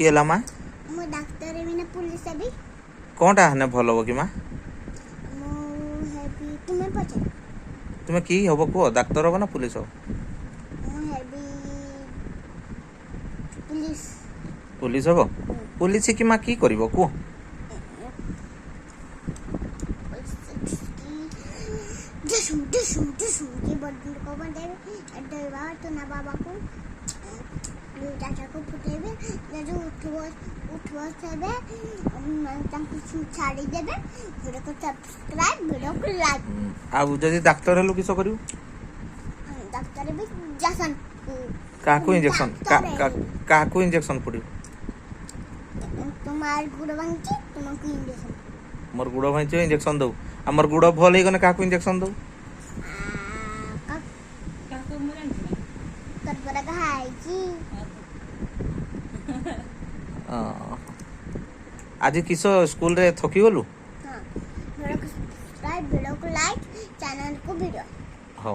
की हला माँ मो डाक्टर हेबी ना पुलिस हेबी कौनटा हने भल हो कि माँ मो हेबी तुम्हें पचे तुम्हें की हब कह डाक्तर हो ना पुलिस हो मो हेबी पुलिस पुलिस हम पुलिस की माँ की कर कह डिशुम डिशुम डिशुम की बंद को बंदेबे डरवा तो ना बाबा को चाचा को फुटेबे ने जो उठवा सेबे तांको छाड़ी देबे वीडियो को सब्सक्राइब वीडियो को लाइक आ जदि डाक्तर हेलु किस करू डाक्टर भी जसन काकू इंजेक्शन काकू इंजेक्शन पड़ो तुम्हार गुड़ भांची तुमको इंजेक्शन मोर गुड़ भाई इंजेक्शन दो आमर गुड़ भल हो गने क्या इंजेक्शन दो करपरा खाइची आज किस स्कूल रे थकी गलु हां वीडियो को सब्सक्राइब वीडियो को लाइक चैनल को वीडियो हो